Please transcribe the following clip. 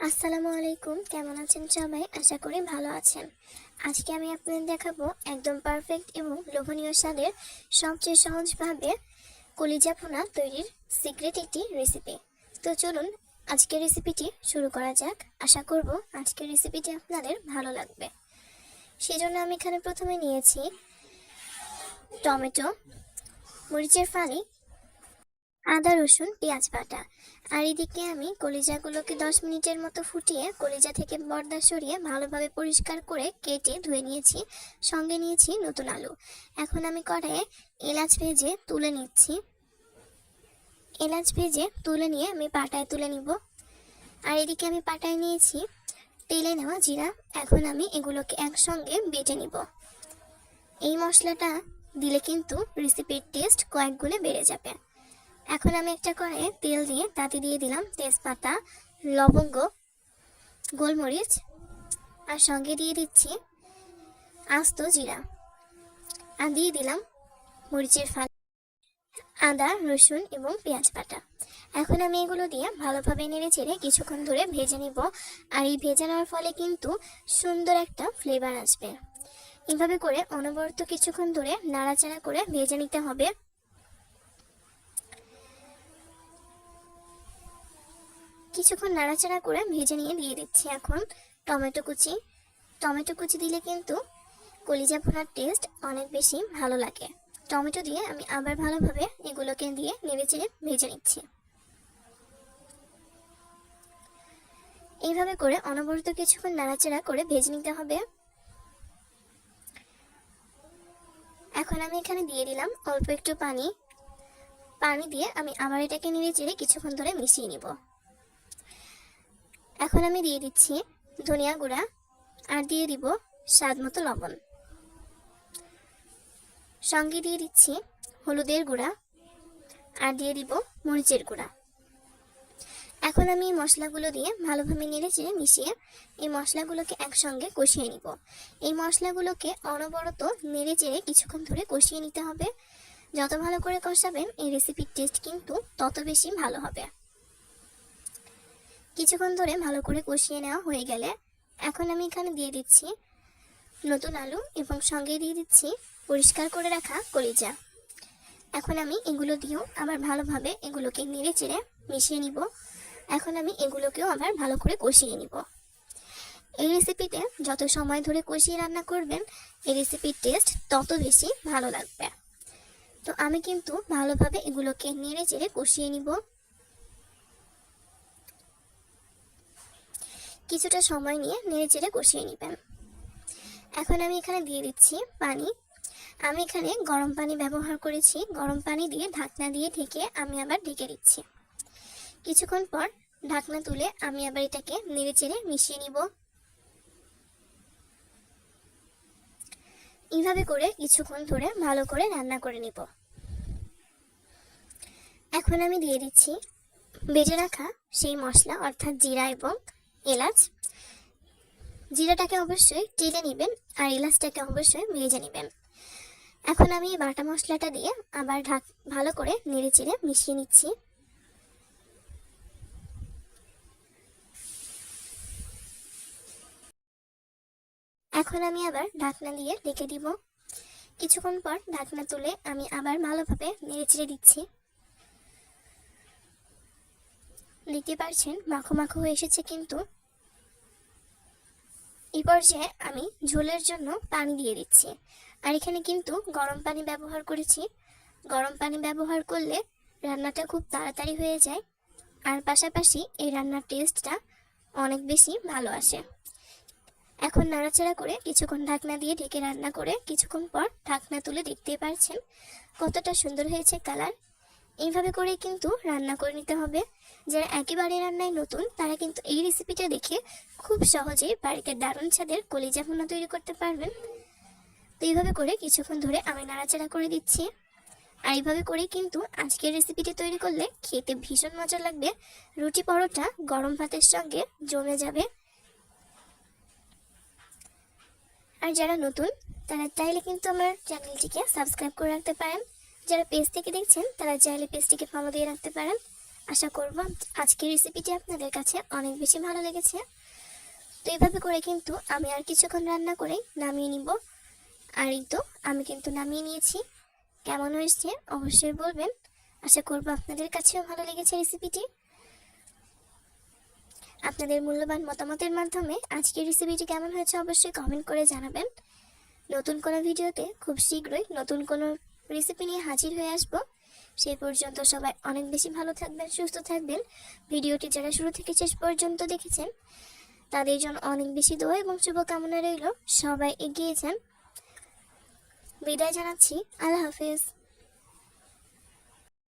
আসসালামু আলাইকুম, কেমন আছেন সবাই? আশা করি ভালো আছেন। আজকে আমি আপনাদের দেখাবো একদম পারফেক্ট এবং লোভনীয় স্বাদের সবচেয়ে সহজভাবে কলিজা ভুনা তৈরির সিক্রেট একটি রেসিপি। তো চলুন আজকের রেসিপিটি শুরু করা যাক। আশা করব আজকের রেসিপিটি আপনাদের ভালো লাগবে। সেজন্য আমি এখানে প্রথমে নিয়েছি টমেটো, মরিচের ফালি, আদা রসুন পেঁয়াজ বাটা। আর এদিকে আমি কলিজাগুলোকে 10 মিনিটের মতো ফুটিয়ে কলিজা থেকে পর্দা সরিয়ে ভালোভাবে পরিষ্কার করে কেটে ধুয়ে নিয়েছি। সঙ্গে নিয়েছি নতুন আলু। এখন আমি কড়াইয়ে এলাচ ভেজে তুলে নিচ্ছি। এলাচ ভেজে তুলে নিয়ে আমি পাটায় তুলে নিব। আর এদিকে আমি পাটায় নিয়েছি তেলে নেওয়া জিরা। এখন আমি এগুলোকে একসঙ্গে বেটে নিব। এই মশলাটা দিলে কিন্তু রেসিপির টেস্ট কয়েক গুণে বেড়ে যাবে। এখন আমি একটা কড়াইয়ে তেল দিয়ে তাতে দিয়ে দিলাম তেজপাতা, লবঙ্গ, গোলমরিচ আর সঙ্গে দিয়ে দিচ্ছি আস্ত জিরা। আর দিয়ে দিলাম মরিচের ফালি, আদা রসুন এবং পেঁয়াজ বাটা। এখন আমি এগুলো দিয়ে ভালোভাবে নেড়ে চেড়ে কিছুক্ষণ ধরে ভেজে নিব। আর এই ভেজে নেওয়ার ফলে কিন্তু সুন্দর একটা ফ্লেভার আসবে। এভাবে করে অনবরত কিছুক্ষণ ধরে নাড়াচাড়া করে ভেজে নিতে হবে। কিছুক্ষণ নাড়াচাড়া করে ভেজে নিয়ে দিয়ে দিচ্ছি এখন টমেটো কুচি। টমেটো কুচি দিলে কিন্তু কলিজা ভুনার টেস্ট অনেক বেশি ভালো লাগে। টমেটো দিয়ে আমি আবার ভালোভাবে এগুলোকে দিয়ে নেড়েচেড়ে ভেজে নিচ্ছি। এইভাবে করে অনবরত কিছুক্ষণ নাড়াচাড়া করে ভেজে নিতে হবে। এখন আমি এখানে দিয়ে দিলাম অল্প একটু পানি। পানি দিয়ে আমি আবার এটাকে নেড়েচেড়ে কিছুক্ষণ ধরে মিশিয়ে নিব। এখন আমি দিয়ে দিচ্ছি ধনিয়া গুঁড়া আর দিয়ে দিব স্বাদ মতো লবণ। সঙ্গে দিয়ে দিচ্ছি হলুদের গুঁড়া আর দিয়ে দিব মরিচের গুঁড়া। এখন আমি এই মশলাগুলো দিয়ে ভালোভাবে নেড়েচেড়ে মিশিয়ে এই মশলাগুলোকে একসঙ্গে কষিয়ে নিব। এই মশলাগুলোকে অনবরত নেড়েচেড়ে কিছুক্ষণ ধরে কষিয়ে নিতে হবে। যত ভালো করে কষাবেন এই রেসিপির টেস্ট কিন্তু তত বেশি ভালো হবে। কিছুক্ষণ ধরে ভালো করে কষিয়ে নেওয়া হয়ে গেলে এখন আমি এখানে দিয়ে দিচ্ছি নতুন আলু এবং সঙ্গে দিয়ে দিচ্ছি পরিষ্কার করে রাখা কলিজা। এখন আমি এগুলো দিয়েও আবার ভালোভাবে এগুলোকে নেড়েচেড়ে মিশিয়ে নিব। এখন আমি এগুলোকেও আবার ভালো করে কষিয়ে নিব। এই রেসিপিতে যত সময় ধরে কষিয়ে রান্না করবেন এই রেসিপির টেস্ট তত বেশি ভালো লাগবে। তো আমি কিন্তু ভালোভাবে এগুলোকে নেড়েচেড়ে কষিয়ে নিব। কিছুটা সময় নিয়ে নেড়েচেড়ে কষিয়ে নেবেন। এখন আমি এখানে দিয়ে দিচ্ছি পানি। আমি এখানে গরম পানি ব্যবহার করেছি। গরম পানি দিয়ে ঢাকনা দিয়ে ঢেকে আমি আবার ঢেকে দিচ্ছি। কিছুক্ষণ পর ঢাকনা তুলে আমি আবার এটাকে নেড়েচেড়ে মিশিয়ে নিব। এইভাবে করে কিছুক্ষণ ধরে ভালো করে রান্না করে নিব। এখন আমি দিয়ে দিচ্ছি বেটে রাখা সেই মশলা অর্থাৎ জিরা এবং এলাচ। জিরাটাকে অবশ্যই টেলে নেবেন আর এলাচটাকে অবশ্যই ভেজে নেবেন। এখন আমি এই বাটা মশলাটা দিয়ে আবার ভালো করে নেড়েচেড়ে মিশিয়ে নিচ্ছি। এখন আমি আবার ঢাকনা দিয়ে ঢেকে দিব। কিছুক্ষণ পর ঢাকনা তুলে আমি আবার ভালোভাবে নেড়েচেড়ে দিচ্ছি। দেখতে পাচ্ছেন মাখো মাখো হয়ে এসেছে কিন্তু। এই পর্যায়ে আমি ঝোলের জন্য পানি দিয়ে দিচ্ছি। আর এখানে কিন্তু গরম পানি ব্যবহার করেছি। গরম পানি ব্যবহার করলে রান্নাটা খুব তাড়াতাড়ি হয়ে যায় আর পাশাপাশি এই রান্নার টেস্টটা অনেক বেশি ভালো আসে। এখন নাড়াচাড়া করে কিছুক্ষণ ঢাকনা দিয়ে ঢেকে রান্না করে কিছুক্ষণ পর ঢাকনা তুলে দেখতে পাচ্ছেন কতটা সুন্দর হয়েছে কালার। এইভাবে করে কিন্তু রান্না করে নিতে হবে। যারা একেবারে রান্নায় নতুন তারা কিন্তু এই রেসিপিটা দেখে খুব সহজেই বাড়িতে দারুণ স্বাদের কলিজা ভুনা তৈরি করতে পারবেন। তো এইভাবে করে কিছুক্ষণ ধরে আমি নাড়াচাড়া করে দিচ্ছি। আর এইভাবে করে কিন্তু আজকের রেসিপিটি তৈরি করলে খেতে ভীষণ মজা লাগবে। রুটি পরোটা গরম ভাতের সঙ্গে জমে যাবে। আর যারা নতুন তারা চাইলে কিন্তু আমার চ্যানেলটিকে সাবস্ক্রাইব করে রাখতে পারেন। যারা পেজ থেকে দেখছেন তারা চাইলে পেজটিকে ফলো দিয়ে রাখতে পারেন। আশা করব আজকের রেসিপিটি আপনাদের কাছে অনেক বেশি ভালো লেগেছে। তো এইভাবে করে কিন্তু আমি আর কিছুক্ষণ রান্না করে নামিয়ে নিব। আর এই তো আমি কিন্তু নামিয়ে নিয়েছি। কেমন হয়েছে অবশ্যই বলবেন। আশা করব আপনাদের কাছেও ভালো লেগেছে রেসিপিটি। আপনাদের মূল্যবান মতামতের মাধ্যমে আজকের রেসিপিটি কেমন হয়েছে অবশ্যই কমেন্ট করে জানাবেন। নতুন কোনো ভিডিওতে খুব শীঘ্রই নতুন কোনো রেসিপি নিয়ে হাজির হয়ে আসব। সেই পর্যন্ত সবাই অনেক বেশি ভালো থাকবেন, সুস্থ থাকবেন। ভিডিওটি যারা শুরু থেকে শেষ পর্যন্ত দেখেছেন তাদের জন্য অনেক বেশি দোয়া এবং শুভকামনা রইল। সবাই এগিয়ে যান। বিদায় জানাচ্ছি। আল্লাহ হাফেজ।